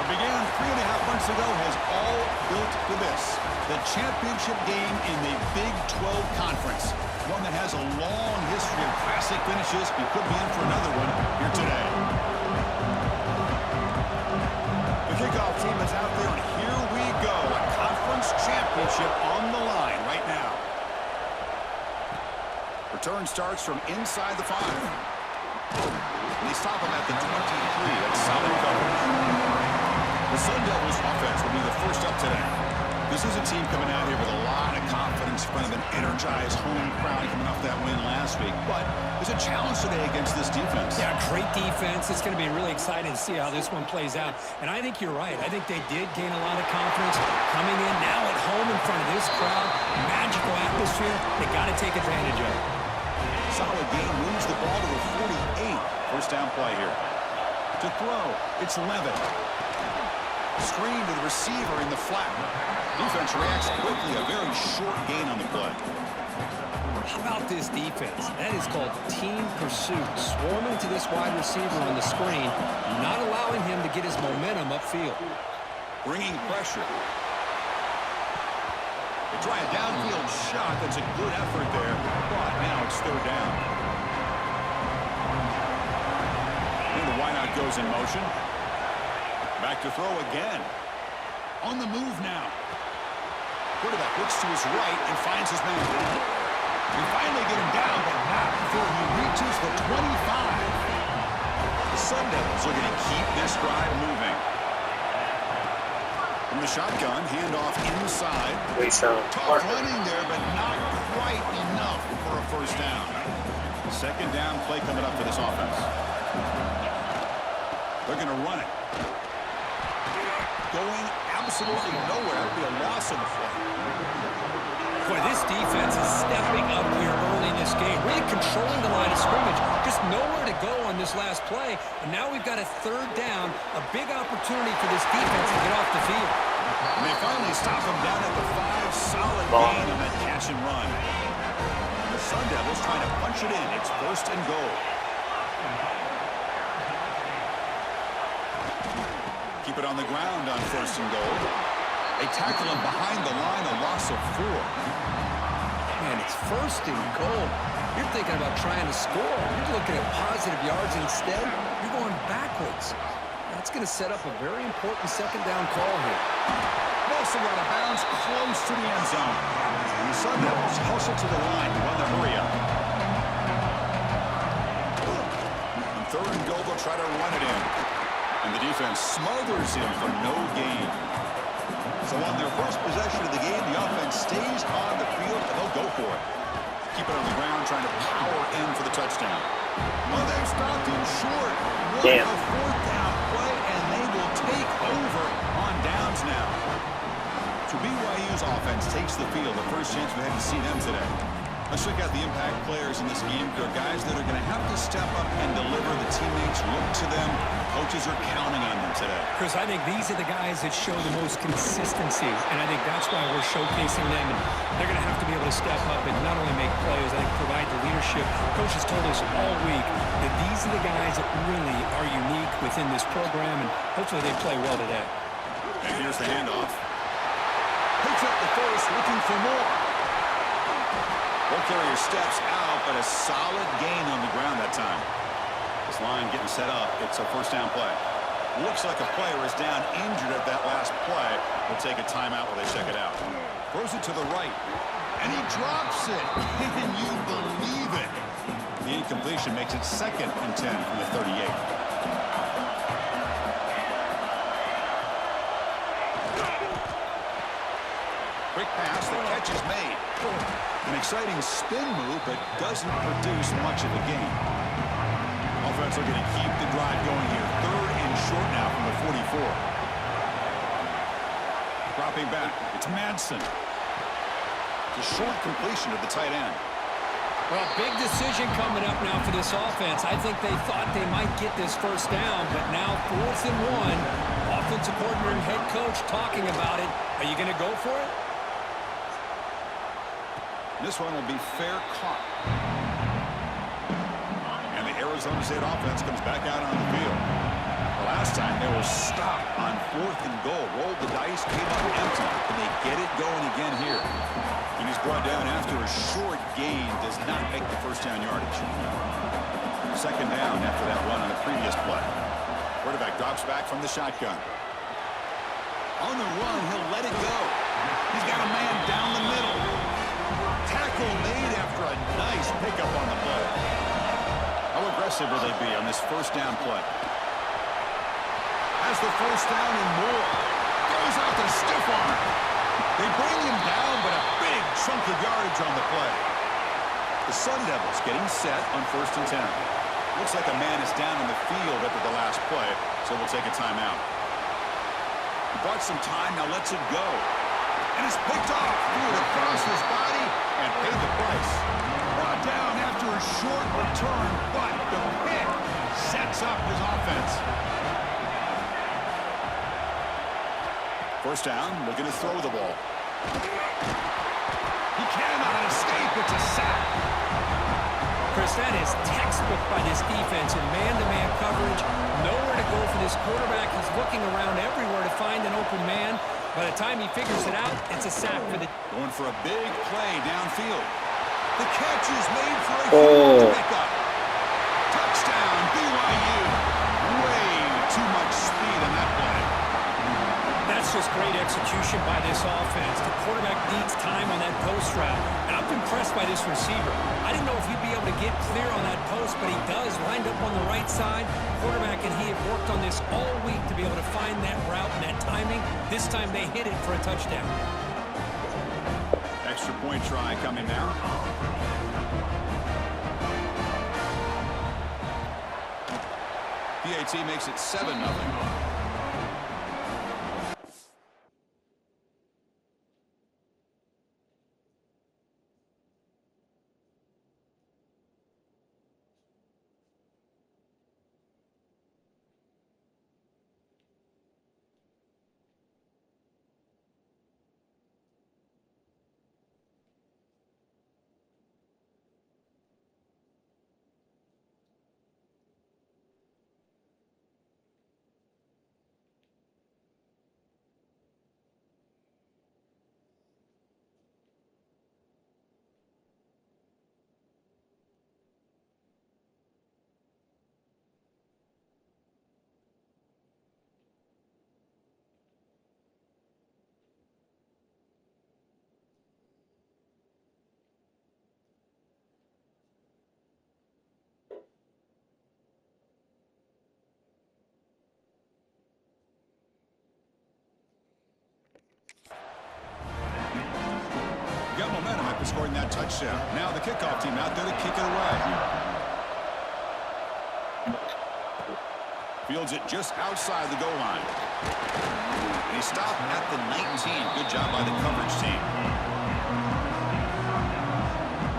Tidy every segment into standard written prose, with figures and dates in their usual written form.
began 3.5 months ago has all built to this. The championship game in the Big 12 Conference. One that has a long history of classic finishes. You could be in for another one here today. The kickoff team is out there, and here we go. A conference championship on the line right now. Return starts from inside the 5. And they stop him at the 23. That's solid coverage. The Sun Devils offense will be the first up today. This is a team coming out here with a lot of confidence in front of an energized home crowd coming off that win last week. But there's a challenge today against this defense. Yeah, great defense. It's going to be really exciting to see how this one plays out. And I think you're right. I think they did gain a lot of confidence coming in now at home in front of this crowd. Magical atmosphere. They got to take advantage of it. Solid game, moves the ball to the 48. First down play here. To throw, it's Levin. Screen to the receiver in the flat. Defense reacts quickly, a very short gain on the play. How about this defense? That is called team pursuit. Swarming to this wide receiver on the screen, not allowing him to get his momentum upfield. Bringing pressure. They try a downfield shot. That's a good effort there, but now it's third down. And the wideout goes in motion. Back to throw again. On the move now. Quarterback looks to his right and finds his man. We finally get him down, but not before he reaches the 25. The Sun Devils are going to keep this drive moving. From the shotgun, handoff inside. Tough running there, but not quite enough for a first down. Second down play coming up for this offense. They're going to run it. Going absolutely nowhere. It'll be a loss on the play. Boy, this defense is stepping up here early in this game, really controlling the line of scrimmage. Just nowhere to go on this last play. And now we've got a third down, a big opportunity for this defense to get off the field. And they finally stop him down at the 5. Solid gain on that catch and run. And the Sun Devils trying to punch it in. It's first and goal. Keep it on the ground on first and goal. They tackle him behind the line, a loss of 4. Man, it's first and goal. You're thinking about trying to score. You're looking at positive yards instead. You're going backwards. That's going to set up a very important second down call here. Wilson out of bounds close to the end zone. And the Sun Devils hustle to the line to run the hurry up. On third and goal, they'll try to run it in. And the defense smothers him for no gain. So on their first possession of the game, the offense stays on the field, and they'll go for it. Keep it on the ground, trying to power in for the touchdown. Well, they've stopped him short. What a fourth down play, and they will take over on downs now. So BYU's offense takes the field, the first chance we had to see them today. Let's check out the impact players in this game. There are guys that are going to have to step up and deliver. The teammates look to them. Coaches are counting on them today. Chris, I think these are the guys that show the most consistency, and I think that's why we're showcasing them. And they're going to have to be able to step up and not only make plays, I think provide the leadership. Coaches told us all week that these are the guys that really are unique within this program, and hopefully they play well today. And here's the handoff. Picks up the first, looking for more. Ball carrier steps out, but a solid gain on the ground that time. This line getting set up. It's a first down play. Looks like a player is down injured at that last play. We'll take a timeout while they check it out. Throws it to the right. And he drops it. Can you believe it? The incompletion makes it 2nd and 10 from the 38. Quick pass. The catch is made. An exciting spin move, but doesn't produce much of a gain. Offense are going to keep the drive going here. 3rd and short now from the 44. Dropping back. It's Madsen. It's a short completion to the tight end. Well, big decision coming up now for this offense. I think they thought they might get this first down, but now 4th and 1. Offensive coordinator and head coach talking about it. Are you going to go for it? This one will be fair caught. And the Arizona State offense comes back out on the field. A Last time they were stopped on 4th and goal. Rolled the dice, came up empty. Can they get it going again here? And he's brought down after a short gain. Does not make the first down yardage. Second down after that run on the previous play. Quarterback drops back from the shotgun. On the run, he'll let it go. He's got a man down the middle. Tackle made after a nice pickup on the play. How aggressive will they be on this first down play? Has the first down and more. Goes out to stiff arm. They bring him down, but a big chunk of yardage on the play. The Sun Devils getting set on 1st and 10. Looks like a man is down in the field after the last play, so we'll take a timeout. He bought some time, now lets it go. And it's picked off. Threw it across his body and paid the price. Brought down after a short return, but the pick sets up his offense. First down, looking to throw the ball. He cannot escape. It's a sack. Chris, that is textbook by this defense in man-to-man coverage. Nowhere to go for this quarterback. He's looking around everywhere to find an open man. By the time he figures it out, it's a sack for the... Going for a big play downfield. The catch is made for a huge pickup. Touchdown, BYU. Way too much speed on that play. That's just great execution by this offense. The quarterback needs time on that post route. And I'm impressed by this receiver. I didn't know if he'd be able to get clear on that post, but he does. Lined up on the right side. Quarterback and he have worked on this all week to be able to find that route and that timing. This time they hit it for a touchdown. Extra point try coming now. PAT makes it 7-0. Got momentum after scoring that touchdown. Now the kickoff team out there to kick it away. Fields it just outside the goal line. And he stopped at the 19. Good job by the coverage team.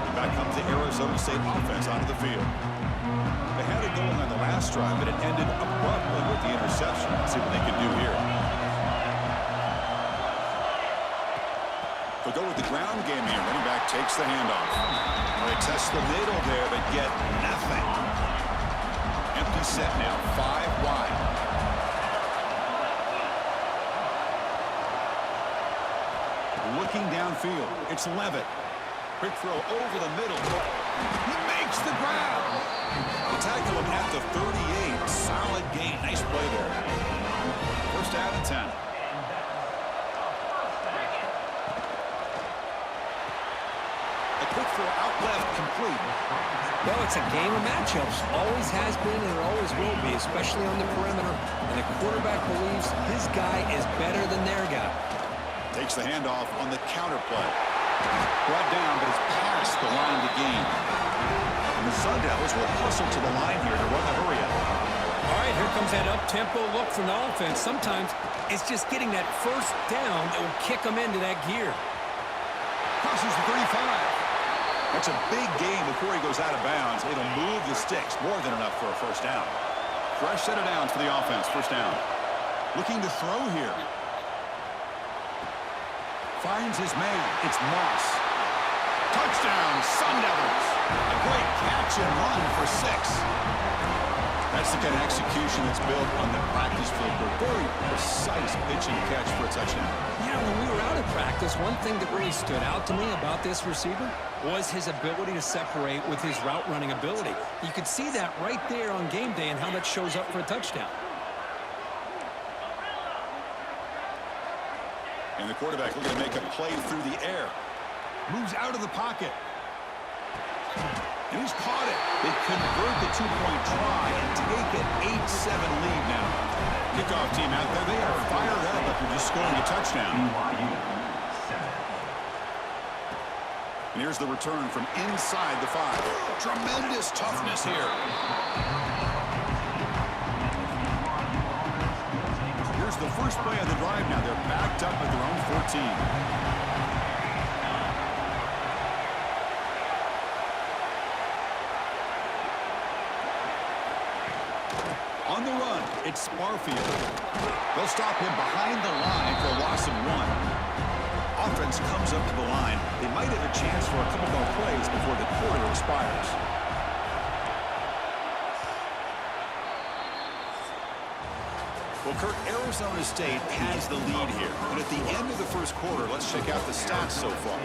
And back comes the Arizona State offense onto the field. They had it going on the last drive, but it ended abruptly with the interception. Let's see what they can do here. They'll go with the ground game here. Running back takes the handoff. They test the middle there, but get nothing. Empty set now, 5 wide. Looking downfield, it's Levitt. Quick throw over the middle. He makes the grab. They tackle him at the 38. Solid gain. Nice play there. First down and 10. Quick throw out left, complete. Well, it's a game of matchups. Always has been and it always will be, especially on the perimeter. And the quarterback believes his guy is better than their guy. Takes the handoff on the counter play. Brought down, but it's past the line to gain. And the Sun Devils will hustle to the line here to run the hurry up. All right, here comes that up-tempo look from the offense. Sometimes it's just getting that first down that will kick them into that gear. Crosses the 35. That's a big gain before he goes out of bounds. It'll move the sticks. More than enough for a first down. Fresh set of downs for the offense. First down. Looking to throw here. Finds his man. It's Moss. Touchdown, Sun Devils. A great catch and run for 6. That's the kind of execution that's built on the practice field for very precise pitch and catch for a touchdown. Yeah, when we were out at practice, one thing that really stood out to me about this receiver was his ability to separate with his route running ability. You could see that right there on game day and how that shows up for a touchdown. And the quarterback looking to make a play through the air. Moves out of the pocket. And he's caught it. They convert the two-point try and take an 8-7 lead now. Kickoff team out there. They are fired up after just scoring a touchdown. And here's the return from inside the 5. Tremendous toughness here. Here's the first play of the drive now. They're backed up at their own 14. On the run, it's Barfield. They'll stop him behind the line for a loss of 1. Offense comes up to the line. They might have a chance for a couple more plays before the quarter expires. Well, Kurt, Arizona State has the lead here. But at the end of the first quarter, let's check out the stats so far.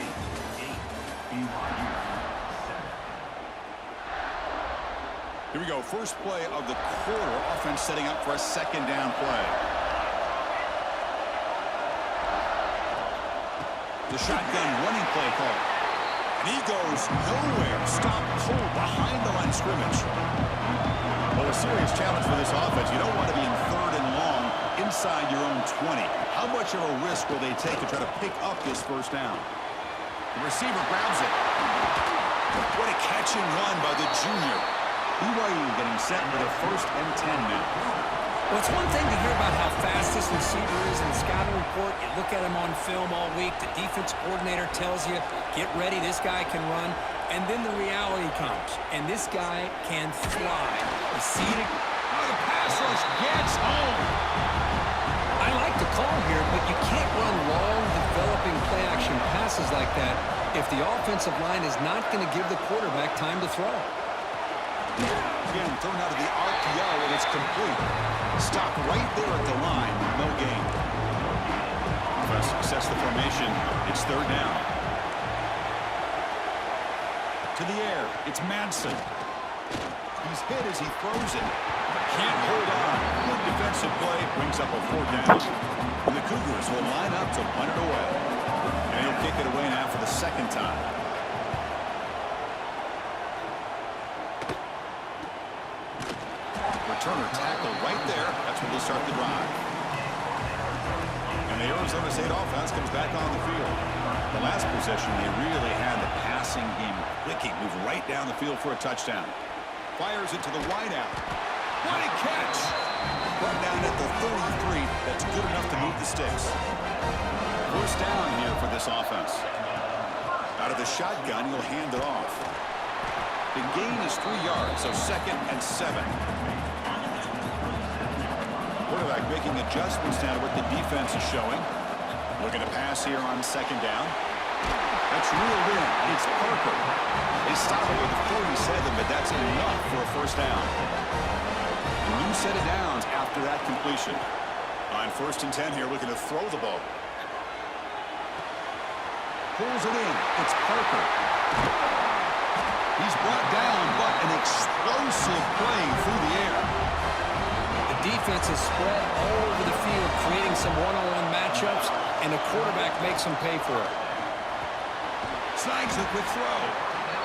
Here we go. First play of the quarter. Offense setting up for a second down play. The shotgun running play call. And he goes nowhere. Stopped cold behind the line of scrimmage. Well, a serious challenge for this offense. You don't want to be in third and long inside your own 20. How much of a risk will they take to try to pick up this first down? The receiver grabs it. What a catch and run by the junior. BYU getting set for their first and 10 now. Well, it's one thing to hear about how fast this receiver is in the scouting report. You look at him on film all week. The defense coordinator tells you, get ready, this guy can run. And then the reality comes, and this guy can fly. You see it? Oh, the pass rush gets home. I like the call here, but you can't run long, developing play-action passes like that if the offensive line is not going to give the quarterback time to throw. Again, thrown out of the RPO, and it's complete. Stopped right there at the line. No gain. Offense success the formation. It's third down. To the air. It's Madsen. He's hit as he throws it. Can't hold on. Good defensive play. Brings up a 4th down. And the Cougars will line up to punt it away. And he'll kick it away now for the second time. Returner tackle right there. That's when they start the drive. And the Arizona State offense comes back on the field. The last possession, they really had the passing game clicking. Move right down the field for a touchdown. Fires it to the wideout. What a catch! Brought down at the 33. That's good enough to move the sticks. First down here for this offense. Out of the shotgun, he'll hand it off. The gain is 3 yards, so 2nd and 7. Quarterback making adjustments now to what the defense is showing. Looking to pass here on 2nd down. That's reeled in. It's Parker. They stop it with 47, but that's enough for a first down. A new set of downs after that completion. On 1st and 10 here, looking to throw the ball. Pulls it in. It's Parker. He's brought down, but an explosive play through the air. Defense is spread all over the field, creating some one-on-one matchups, and the quarterback makes them pay for it. Snags a quick throw.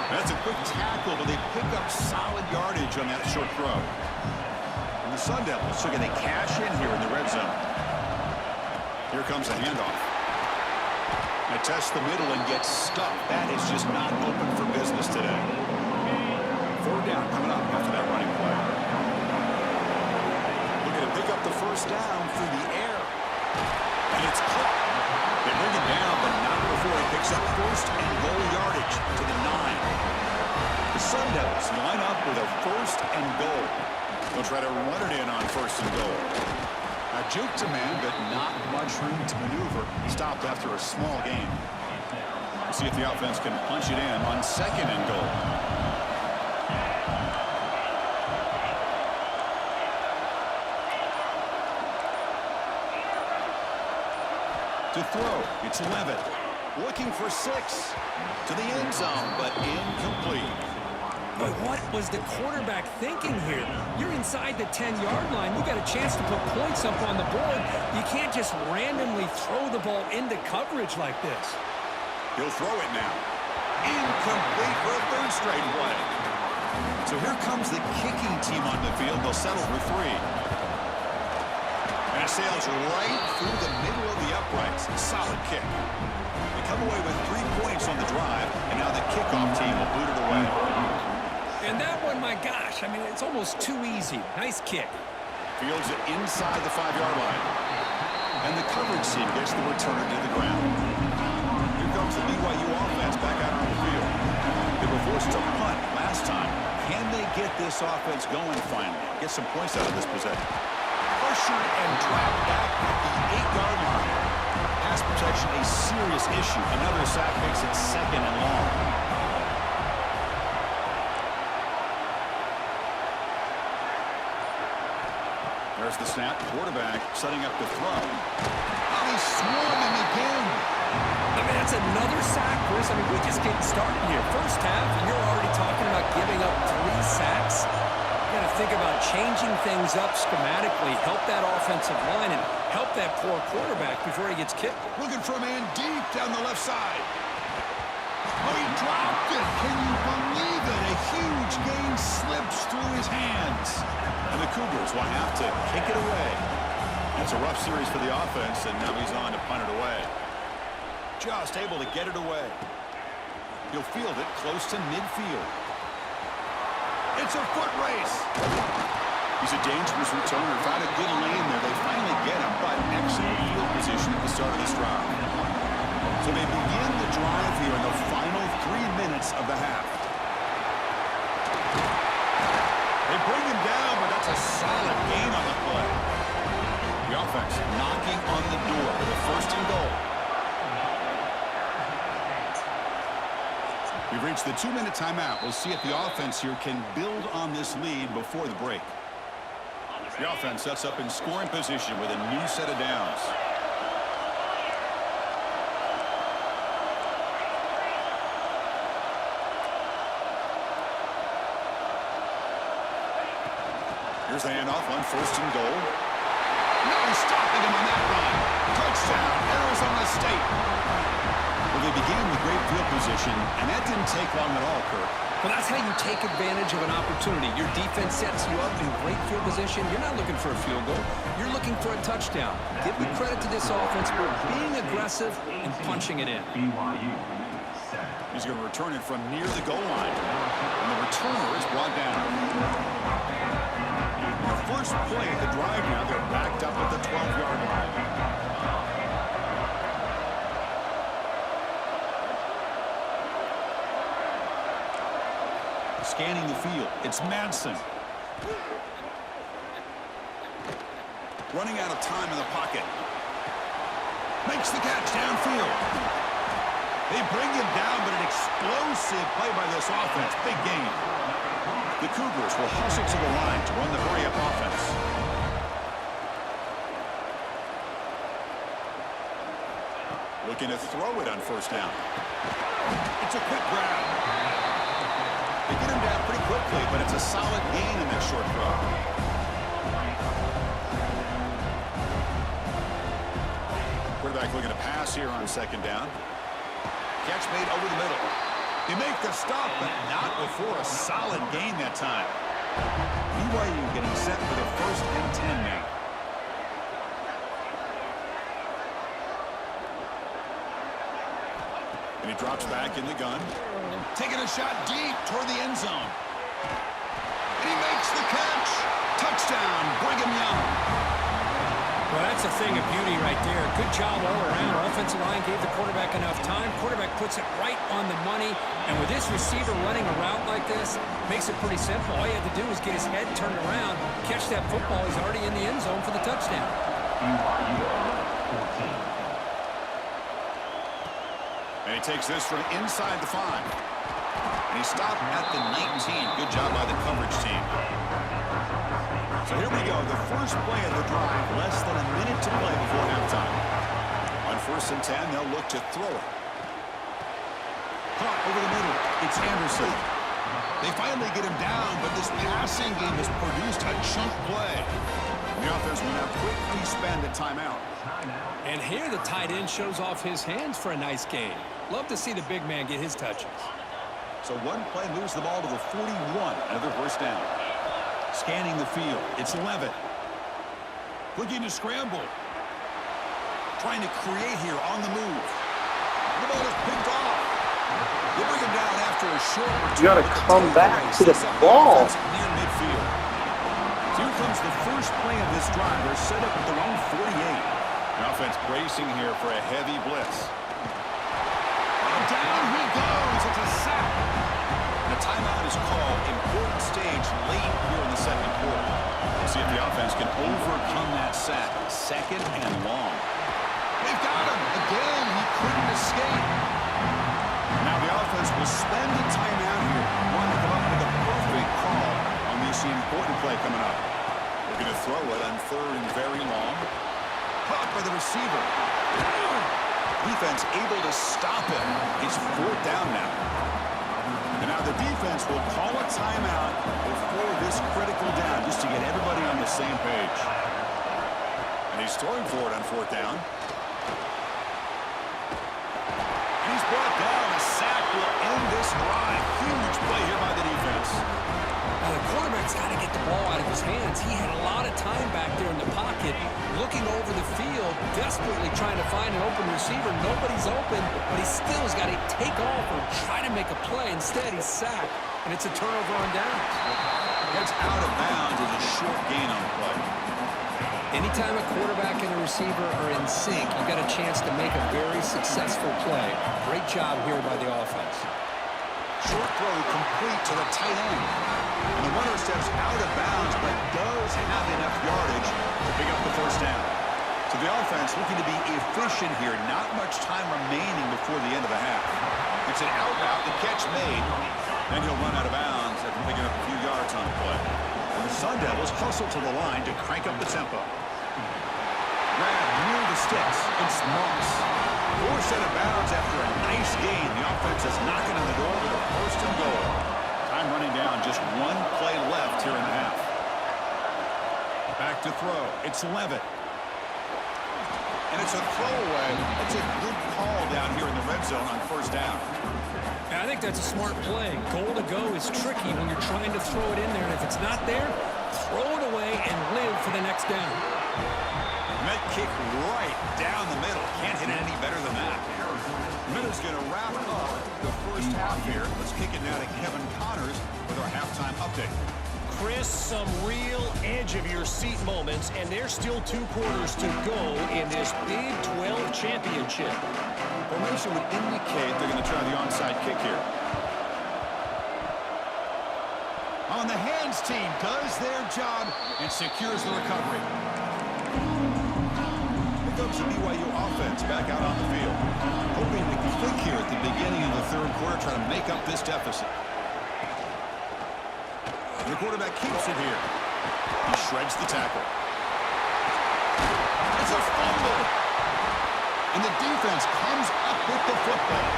That's a quick tackle, but they pick up solid yardage on that short throw. And the Sun Devils are going to cash in here in the red zone. Here comes a handoff. They test the middle and get stuck. That is just not open for business today. 4th down coming up after that running play. Pick up the first down through the air. And it's caught. They bring it down, but not before he picks up 1st and goal yardage to the 9. The Sun Devils line up with a 1st and goal. They'll try to run it in on 1st and goal. Now juke to man, but not much room to maneuver. Stopped after a small gain. We'll see if the offense can punch it in on 2nd and goal. To throw, it's Levitt. Looking for 6. To the end zone, but incomplete. But what was the quarterback thinking here? You're inside the 10-yard line. You got a chance to put points up on the board. You can't just randomly throw the ball into coverage like this. He'll throw it now. Incomplete for a 3rd straight play. So here comes the kicking team on the field. They'll settle for 3. And it sails right through the middle of the uprights. Solid kick. They come away with 3 points on the drive, and now the kickoff team will boot it away. And that one, my gosh, I mean, it's almost too easy. Nice kick. Fields it inside the 5-yard line. And the coverage team gets the returner to the ground. Here comes the BYU offense back out on the field. They were forced to punt last time. Can they get this offense going finally? Get some points out of this possession. Pressured and dropped back at the 8-yard line. Pass protection a serious issue. Another sack makes it 2nd and long. There's the snap. Quarterback setting up the throw. Oh, he's swarming again. I mean, that's another sack, Bruce. I mean, we're just getting started here. First half, and you're already talking about giving up 3 sacks. You got to think about changing things up schematically, help that offensive line, and help that poor quarterback before he gets kicked. Looking for a man deep down the left side. Oh, he dropped it. Can you believe it? A huge gain slips through his hands. And the Cougars will have to kick it away. It's a rough series for the offense, and now he's on to punt it away. Just able to get it away. He'll field it close to midfield. It's a foot race. He's a dangerous returner. Found a good lane there. They finally get him, but excellent field position at the start of this drive. So they begin the drive here in the final 3 minutes of the half. They bring him down, but that's a solid gain on the play. The offense knocking on the door with a 1st and goal. We've reached the 2-minute timeout. We'll see if the offense here can build on this lead before the break. The offense sets up in scoring position with a new set of downs. Here's the handoff on 1st and goal. No stopping him on that run. Touchdown, Arizona State. Well, they began with great field position, and that didn't take long at all, Kirk. Well, that's how you take advantage of an opportunity. Your defense sets you up in great field position. You're not looking for a field goal. You're looking for a touchdown. Give the credit to this offense for being aggressive and punching it in. He's going to return it from near the goal line. And the returner is brought down. The first play of the drive now, they're backed up at the 12-yard line. Scanning the field, it's Madsen. Running out of time in the pocket. Makes the catch downfield. They bring him down, but an explosive play by this offense. Big game. The Cougars will hustle to the line to run the hurry-up offense. Looking to throw it on 1st down. It's a quick grab. They get him down pretty quickly, but it's a solid gain in that short throw. Quarterback looking to pass here on 2nd down. Catch made over the middle. They make the stop, but not before a solid gain that time. BYU getting set for the 1st and 10 now. And he drops back in the gun. Taking a shot deep toward the end zone. And he makes the catch. Touchdown, Brigham Young. Well, that's a thing of beauty right there. Good job all around. Offensive line gave the quarterback enough time. Quarterback puts it right on the money. And with this receiver running a route like this, makes it pretty simple. All you had to do was get his head turned around, catch that football. He's already in the end zone for the touchdown. And he takes this from inside the 5. And he stopped at the 19. Good job by the coverage team. So here we go, the first play of the drive, less than a minute to play before halftime. On 1st 1st and 10. They'll look to throw it. Caught over the middle. It's Anderson. They finally get him down, but this passing game has produced a chunk play. The offense will now quickly spend a timeout. And here the tight end shows off his hands for a nice game. Love to see the big man get his touches. So one play moves the ball to the 41. Another 1st down. Scanning the field. It's Levitt. Looking to scramble. Trying to create here on the move. The ball is picked off. They bring him down after a short return. You gotta come back to the ball. Near midfield. So here comes the first play of this drive. They're set up at their own 48. The offense bracing here for a heavy blitz. And down he goes. It's a sack. And a timeout is called. Important stage late here in the 2nd quarter. We'll see if the offense can overcome that sack. 2nd and long. They've got him. Again, he couldn't escape. Now the offense will spend a timeout here. Want to come up with a perfect call on this important play coming up. They're going to throw it on 3rd and very long. Caught by the receiver. Defense able to stop him. It's 4th down now. And now the defense will call a timeout before this critical down, just to get everybody on the same page. And he's throwing for it on 4th down. He's brought down. A sack will end this drive. Huge play here by the defense. Now the quarterback's got to get the ball out of his hands. He had a lot of time back there in the pocket, looking over the field, desperately trying to find an open receiver. Nobody's open, but he still has got to take off or try to make a play. Instead, he's sacked, and it's a turnover on downs. Gets out of bounds with a short gain on the play. Anytime a quarterback and a receiver are in sync, you got a chance to make a very successful play. Great job here by the offense. Short throw complete to the tight end. And the runner steps out of bounds, but does have enough yardage to pick up the 1st down. So the offense looking to be efficient here. Not much time remaining before the end of the half. It's an out route, the catch made. Then he'll run out of bounds after picking up a few yards on the play. And the Sun Devils hustle to the line to crank up the tempo. Grab near the sticks. It's Moss. Forced out of bounds after a nice gain. The offense is knocking on the door with a 1st and goal. Time running down. Just one play left here in the half. Back to throw. It's Levitt. And it's a throwaway. That's a good call down here in the red zone on 1st down. And I think that's a smart play. Goal to go is tricky when you're trying to throw it in there. And if it's not there, throw it away and live for the next down. Met kick right down the middle. Can't hit it any better than that. Miller's going to wrap up the 1st half here. Let's kick it now to Kevin Connors with our halftime update. Chris, some real edge-of-your-seat moments, and there's still 2 quarters to go in this Big 12 championship. Formation would indicate they're going to try the onside kick here. On the hands team does their job and secures the recovery. Here comes the BYU offense back out on the field. Hoping to click here at the beginning of the 3rd quarter, trying to make up this deficit. The quarterback keeps it here. He shreds the tackle. It's a fumble. And the defense comes up with the football.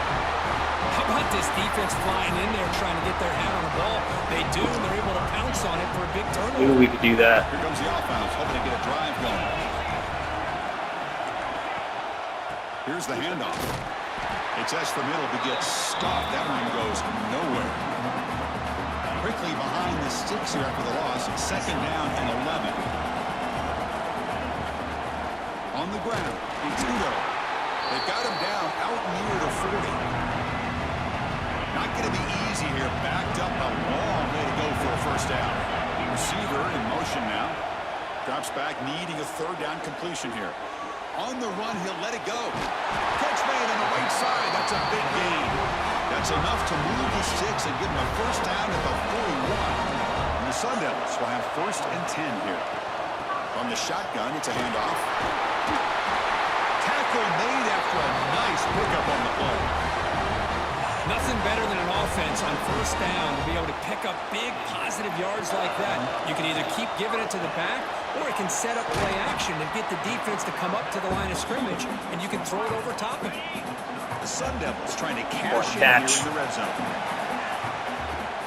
How about this defense flying in there trying to get their hand on the ball? They do, and they're able to pounce on it for a big turnover. Maybe we could do that. Here comes the offense, hoping to get a drive going. Here's the handoff. It's S for middle, but gets stopped. That one goes nowhere. Quickly behind the sticks here after the loss. 2nd down and 11. On the ground, it's Udo. They've got him down out near the 40. Not going to be easy here. Backed up a long way to go for a 1st down. Receiver in motion now. Drops back, needing a 3rd down completion here. On the run, he'll let it go. Catch made on the right side. That's a big gain. That's enough to move the sticks and give him a 1st down at the 41. And the Sun Devils will have 1st and 10 here. From the shotgun, it's a handoff. Tackle made after a nice pickup on the play. Nothing better than an offense on first down to be able to pick up big positive yards like that. You can either keep giving it to the back, or it can set up play action and get the defense to come up to the line of scrimmage, and you can throw it over top of it. The Sun Devils trying to cash in here in the red zone.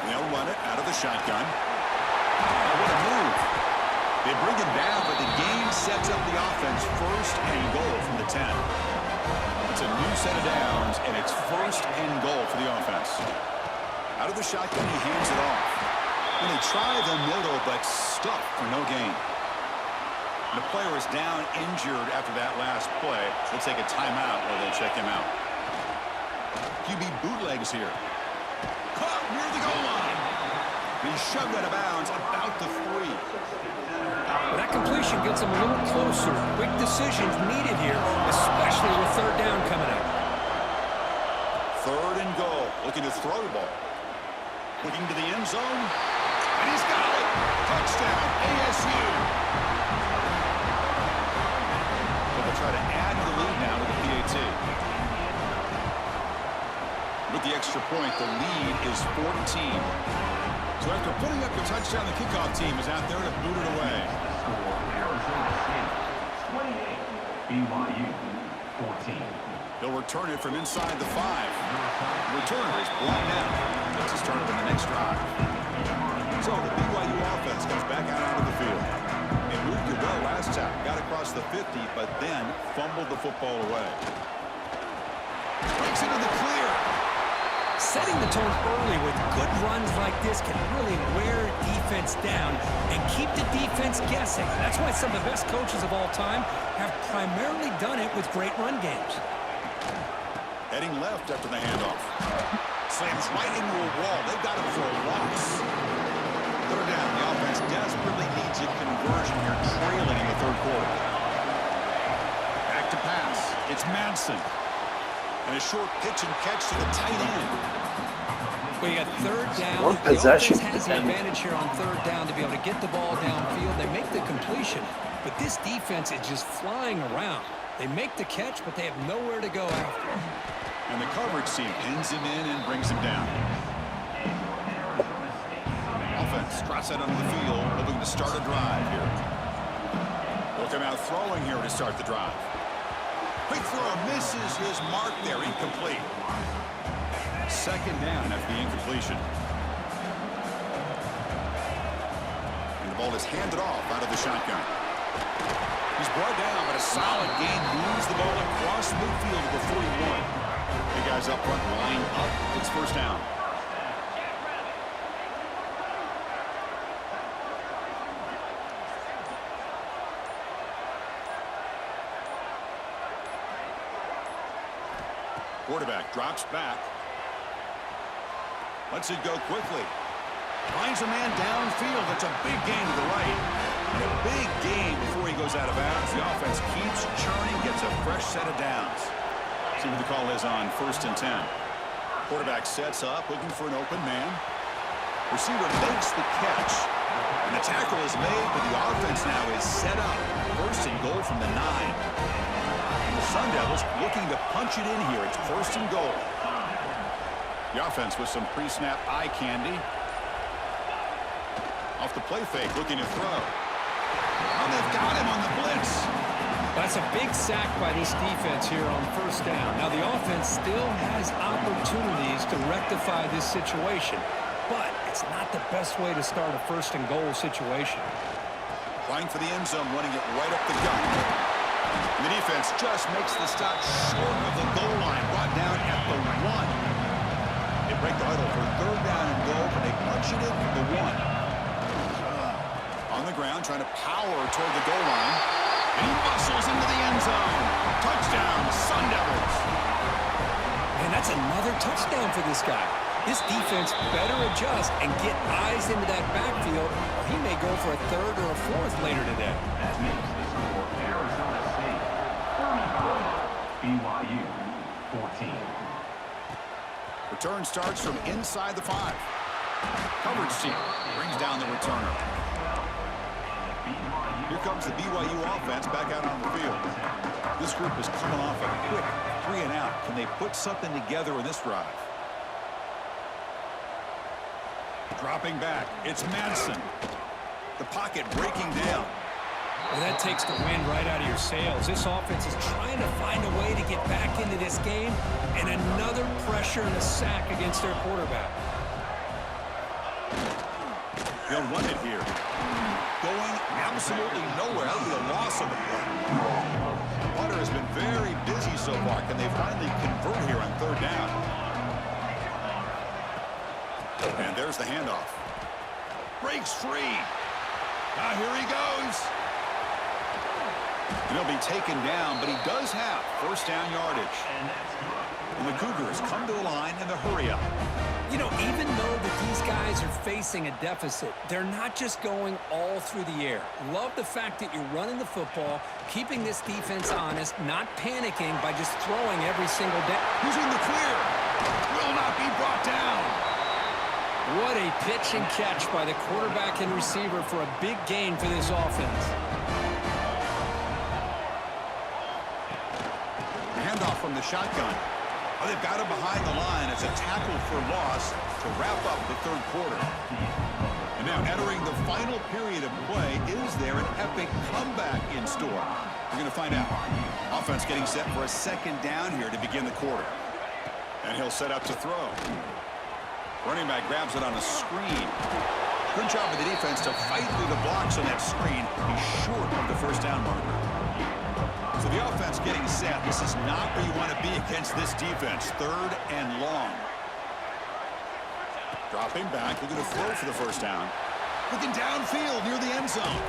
They'll run it out of the shotgun. Oh, what a move. They bring him down, but the game sets up the offense first and goal from the 10. It's a new set of downs, and it's first and goal for the offense. Out of the shotgun, he hands it off. And they try the middle, but stuck for no gain. The player is down injured after that last play. They'll take a timeout while they check him out. QB bootlegs here. Caught near the goal line. He shoved out of bounds about the 3. Well, that completion gets him a little closer. Quick decisions needed here, especially with third down coming up. Third and goal. Looking to throw the ball. Looking to the end zone. And he's got it. Touchdown, ASU. They'll try to add the lead now to the PAT. With the extra point, the lead is 14. So after putting up the touchdown, the kickoff team is out there to boot it away. BYU 14. They'll return it from inside the 5. The returner is blocked out. Let's just start on the next drive. So the BYU offense comes back out onto the field. It moved it well last time. Got across the 50, but then fumbled the football away. Breaks into the clear. Setting the tone early with good runs like this can really wear defense down and keep the defense guessing. That's why some of the best coaches of all time have primarily done it with great run games. Heading left after the handoff. Slams right into a wall. They've got him for a loss. Third down. The offense desperately needs a conversion here, trailing in the third quarter. Back to pass. It's Madsen. And a short pitch and catch to the tight end. Well, you got third down. One possession. The offense has the advantage here on third down to be able to get the ball downfield. They make the completion, but this defense is just flying around. They make the catch, but they have nowhere to go after. And the coverage team pins him in and brings him down. Offense trots out onto the field, hoping to start a drive here. They'll come out throwing here to start the drive. Quick throw misses his mark there, incomplete. Second down after the incompletion. And the ball is handed off out of the shotgun. He's brought down, but a solid gain moves the ball across midfield to the 41. The guys up front line up. It's first down. Quarterback drops back. Lets it go quickly. Finds a man downfield. That's a big gain to the right. And a big gain before he goes out of bounds. The offense keeps churning, gets a fresh set of downs. See what the call is on 1st and 10. Quarterback sets up, looking for an open man. Receiver makes the catch. And the tackle is made, but the offense now is set up. 1st and goal from the 9. The Sun Devils looking to punch it in here. It's 1st and goal. The offense with some pre-snap eye candy. Off the play fake, looking to throw. Oh, they've got him on the blitz. That's a big sack by this defense here on 1st down. Now, the offense still has opportunities to rectify this situation, but it's not the best way to start a 1st and goal situation. Trying for the end zone, running it right up the gut. And the defense just makes the stop short of the goal line, brought down at the 1. They break the huddle for 3rd down and goal, but they punch it in from the 1. On the ground, trying to power toward the goal line. And he muscles into the end zone. Touchdown, Sun Devils. And that's another touchdown for this guy. This defense better adjust and get eyes into that backfield, or he may go for a 3rd or a 4th later today. That makes the score Arizona State 35, BYU 14. Return starts from inside the 5. Coverage team brings down the returner. Here comes the BYU offense back out on the field. This group is coming off a quick 3-and-out. Can they put something together in this drive? Dropping back. It's Madsen. The pocket breaking down. Well, that takes the wind right out of your sails. This offense is trying to find a way to get back into this game, and another pressure and a sack against their quarterback. They'll run it here. Going absolutely nowhere. That'll be a loss of the play. Hunter has been very busy so far. Can they finally convert here on third down? And there's the handoff. Breaks free. Now here he goes. And he'll be taken down, but he does have first down yardage. And the Cougars come to the line in the hurry-up. You know, even though that these guys are facing a deficit, they're not just going all through the air. Love the fact that you're running the football, keeping this defense honest, not panicking by just throwing every single down. Who's in the clear? Will not be brought down. What a pitch and catch by the quarterback and receiver for a big gain for this offense. Handoff from the shotgun. Oh, they've got him behind the line. It's a tackle for loss to wrap up the third quarter. And now entering the final period of play, is there an epic comeback in store? We're going to find out. Offense getting set for a second down here to begin the quarter. And he'll set up to throw. Running back grabs it on a screen. Good job of the defense to fight through the blocks on that screen. He's short of the first down marker. So the offense getting set. This is not where you want to be against this defense. Third and long. Dropping back, looking to throw for the first down. Looking downfield near the end zone.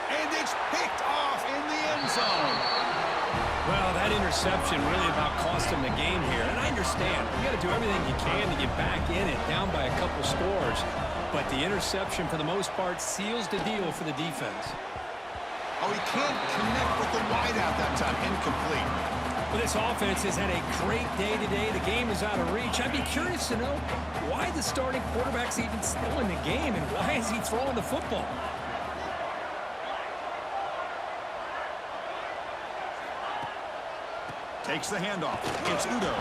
And it's picked off in the end zone. Well, that interception really about cost him the game here. And I understand. You got to do everything you can to get back in it, down by a couple scores. But the interception, for the most part, seals the deal for the defense. Oh, he can't connect with the wideout that time. Incomplete. Well, this offense has had a great day today. The game is out of reach. I'd be curious to know why the starting quarterback's even still in the game and why is he throwing the football? Takes the handoff. It's Udo.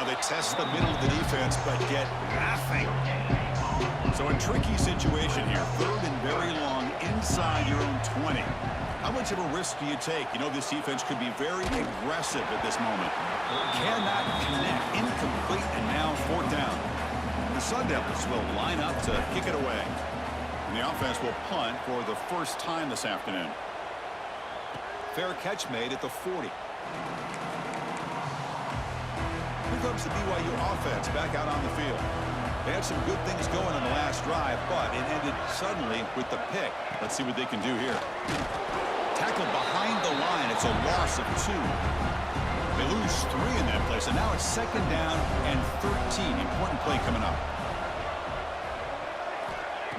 They test the middle of the defense, but get nothing. So a tricky situation here. Third and very long inside your own 20. How much of a risk do you take? You know this defense could be very aggressive at this moment. Cannot connect. Incomplete, and now fourth down. The Sun Devils will line up to kick it away. And the offense will punt for the first time this afternoon. Fair catch made at the 40. Here comes the BYU offense back out on the field. They had some good things going on the last drive, but it ended suddenly with the pick. Let's see what they can do here. Tackle behind the line. It's a loss of 2. They lose 3 in that place, and now it's second down and 13. Important play coming up.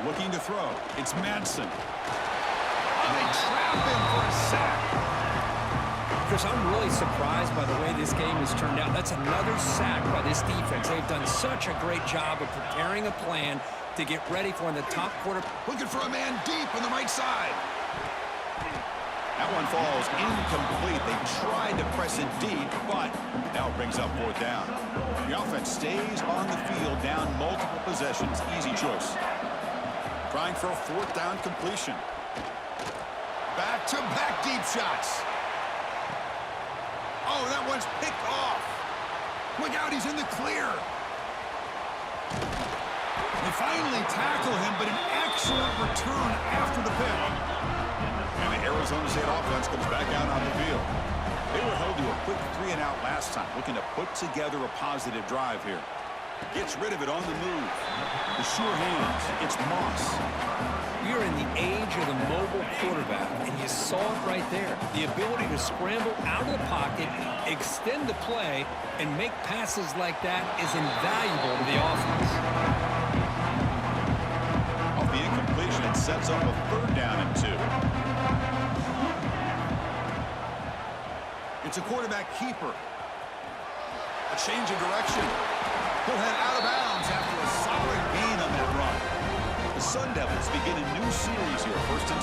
Looking to throw. It's Madsen. And they trap him for a sack. Chris, I'm really surprised by the way this game has turned out. That's another sack by this defense. They've done such a great job of preparing a plan to get ready for the top quarter. Looking for a man deep on the right side. That one falls incomplete. They tried to press it deep, but now it brings up fourth down. The offense stays on the field, down multiple possessions. Easy choice. Trying for a fourth down completion. Back-to-back deep shots. Oh, that one's picked off. Look out, he's in the clear. They finally tackle him, but an excellent return after the pick. And the Arizona State offense comes back out on the field. They were held to a quick 3-and-out last time, looking to put together a positive drive here. Gets rid of it on the move. The sure hands. It's Moss. We are in the age of the mobile quarterback, and you saw it right there. The ability to scramble out of the pocket, extend the play, and make passes like that is invaluable to the offense. Off the incompletion, it sets up a third down and 2. It's a quarterback keeper. A change of direction. He'll head out of bounds after a solid gain on that run. The Sun Devils begin a new series here, 1st and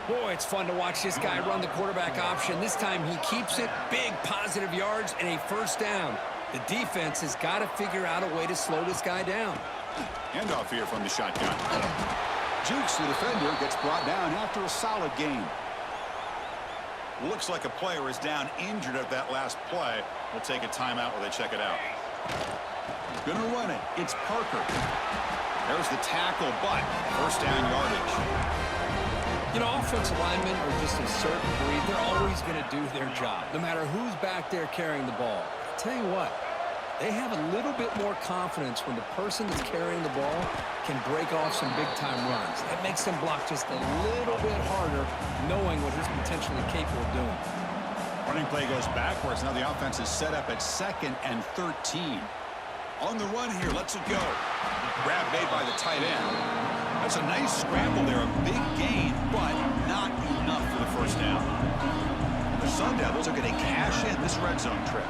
10. Boy, it's fun to watch this guy run the quarterback option. This time he keeps it, big positive yards, and a first down. The defense has got to figure out a way to slow this guy down. Handoff here from the shotgun. Jukes the defender, gets brought down after a solid game. Looks like a player is down injured at that last play. We'll take a timeout while they check it out. Gonna run it. It's Parker. There's the tackle, but first down yardage. You know, offensive linemen are just a certain breed. They're always going to do their job, no matter who's back there carrying the ball. I'll tell you what, they have a little bit more confidence when the person that's carrying the ball can break off some big-time runs. That makes them block just a little bit harder, knowing what he's potentially capable of doing. Running play goes backwards. Now the offense is set up at 2nd and 13. On the run here, lets it go. Grab made by the tight end. That's a nice scramble there, a big gain, but not enough for the first down. The Sun Devils are going to cash in this red zone trip.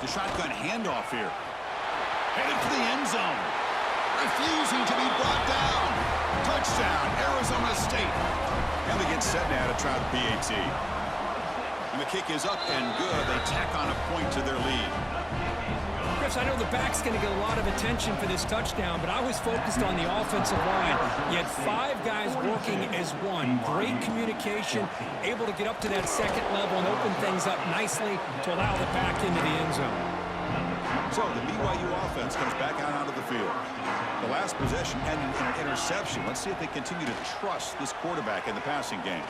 The shotgun handoff here. Headed for the end zone. Refusing to be brought down. Touchdown, Arizona State. And they get set now to try the PAT. And the kick is up and good. They tack on a point to their lead. Chris, I know the back's going to get a lot of attention for this touchdown, but I was focused on the offensive line. You had 5 guys working as one. Great communication, able to get up to that second level and open things up nicely to allow the back into the end zone. So the BYU offense comes back out onto the field. The last possession ended in an interception. Let's see if they continue to trust this quarterback in the passing game.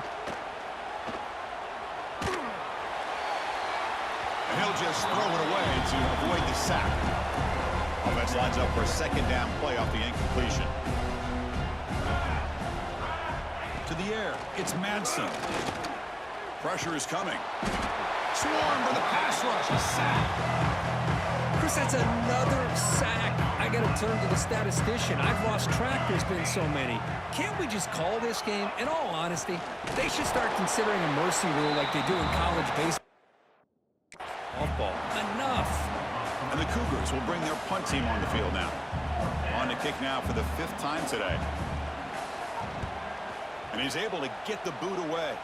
And he'll just throw it away to avoid the sack. Offense lines up for a second down play off the incompletion. To the air, it's Madsen. Pressure is coming. Swarm for the pass rush, a sack. Chris, that's another sack. I got to turn to the statistician. I've lost track. There's been so many. Can't we just call this game? In all honesty, they should start considering a mercy rule like they do in college baseball. Ball. Enough. And the Cougars will bring their punt team on the field now. On to kick now for the 5th time today. And he's able to get the boot away.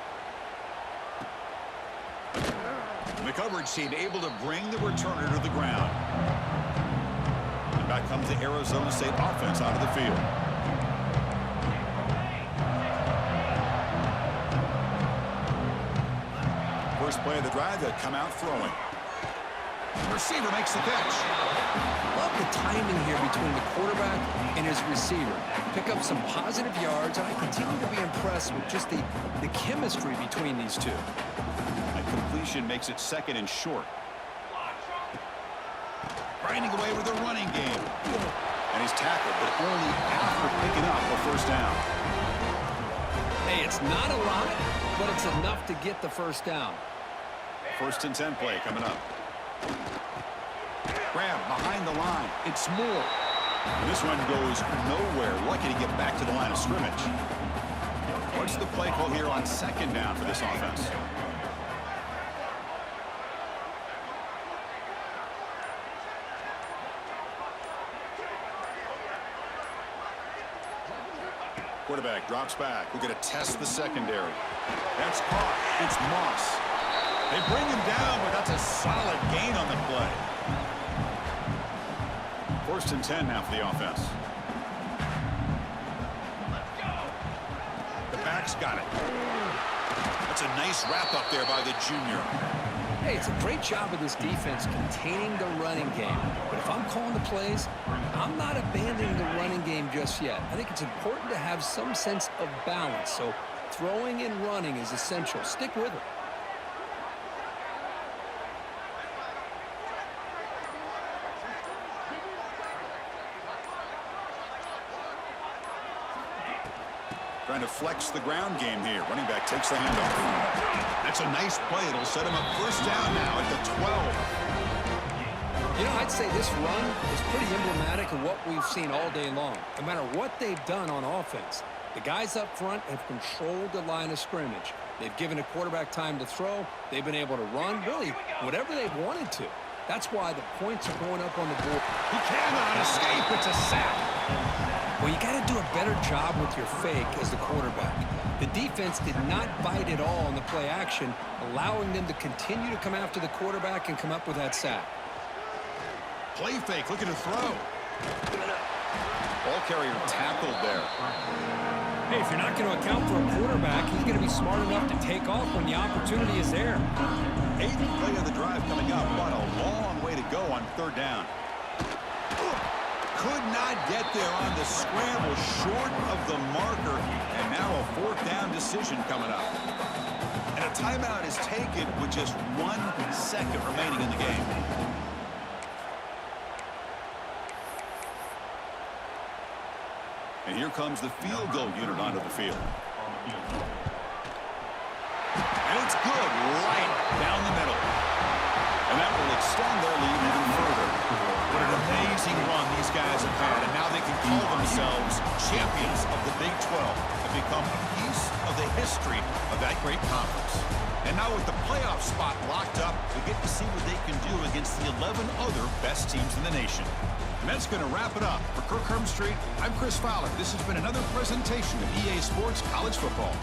And the coverage team able to bring the returner to the ground. And back comes the Arizona State offense out of the field. First play of the drive, they'll come out throwing. Receiver makes the catch. Love the timing here between the quarterback and his receiver. Pick up some positive yards, and I continue to be impressed with just the chemistry between these two. A completion makes it 2nd and short. Grinding away with a running game. And he's tackled, but only after picking up a first down. Hey, it's not a lot, but it's enough to get the first down. 1st and 10 play coming up. Grab behind the line. It's Moore. And this one goes nowhere. Lucky to get back to the line of scrimmage. What's the play call here on 2nd down for this offense? Quarterback drops back. We're going to test the secondary. That's caught. It's Moss. They bring him down, but that's a solid gain on the play. 1st and 10 now for the offense. The back's got it. That's a nice wrap up there by the junior. Hey, it's a great job of this defense containing the running game. But if I'm calling the plays, I'm not abandoning the running game just yet. I think it's important to have some sense of balance. So throwing and running is essential. Stick with it. Trying to flex the ground game here. Running back takes the handoff. That's a nice play. It'll set him up first down now at the 12. You know, I'd say this run is pretty emblematic of what we've seen all day long. No matter what they've done on offense, the guys up front have controlled the line of scrimmage. They've given a quarterback time to throw. They've been able to run, really, whatever they've wanted to. That's why the points are going up on the board. He cannot escape. It's a sack. Well, you got to do a better job with your fake as the quarterback. The defense did not bite at all on the play action, allowing them to continue to come after the quarterback and come up with that sack. Play fake, looking to throw. Ball carrier tackled there. Hey, if you're not going to account for a quarterback, he's going to be smart enough to take off when the opportunity is there. 8th play of the drive coming up. What a long way to go on 3rd down. Could not get there on the scramble, short of the marker, and now a 4th down decision coming up. And a timeout is taken with just 1 second remaining in the game. And here comes the field goal unit onto the field. And it's good, right down the middle. And that will extend their lead even further. What an amazing run these guys have had, and now they can call themselves champions of the Big 12 and become a piece of the history of that great conference. And now with the playoff spot locked up, we get to see what they can do against the 11 other best teams in the nation. And that's going to wrap it up. For Kirk Hermstreet, I'm Chris Fowler. This has been another presentation of EA Sports College Football.